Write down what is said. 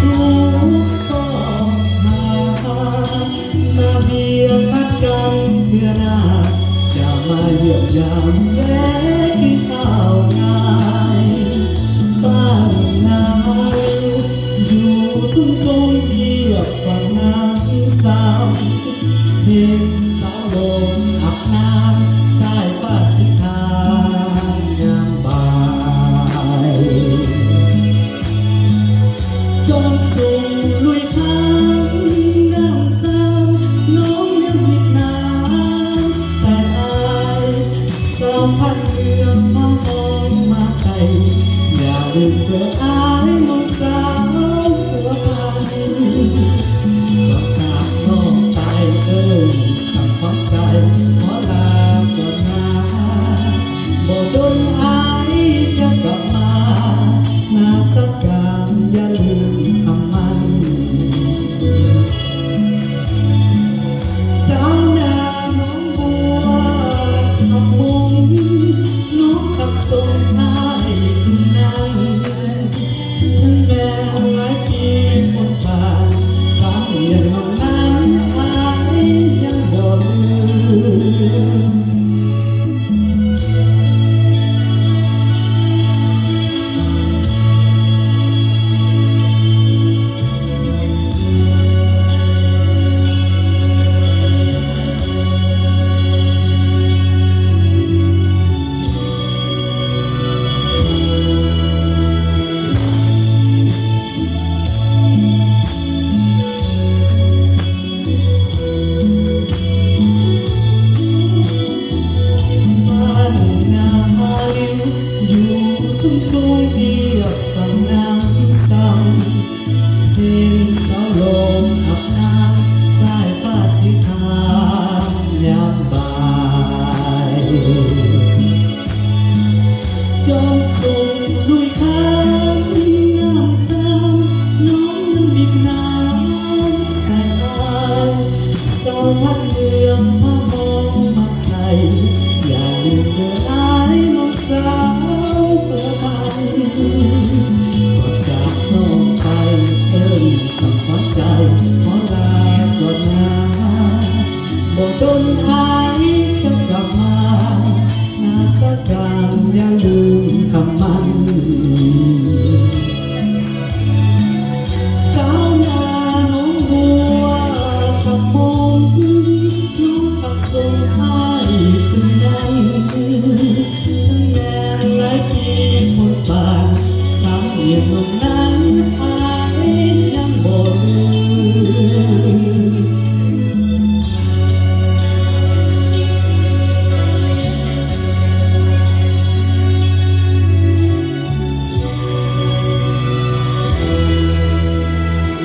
ทุกข์ก็หามาเบียดพัดกันเทื่อหน้าจะมาเยี่ยมยามแย้กินข้าวง่ายบ้านนาอยู่ทุ่งตรงเยียบฝั่งน้ำสาวเห็นสาวลมอาบน้ำใต้ฟ้าสีขาวงามบ่ายจงส่งลุยทางน้ำสาวน้องยังหยิบน้ำแต่อายสาวพันเรือมามองมาไกลอย่าลืมเธออายมองสาวเสือพายประกาศน้องตายคำขวัญใจขอลาก่อนนะบ่ดนอายจะกลับมานาสักการอย่าลืมคำมันสาวนาน้องบัวขับมุงน้องขับส่งท้ายคุณนางถึงแม้หลาย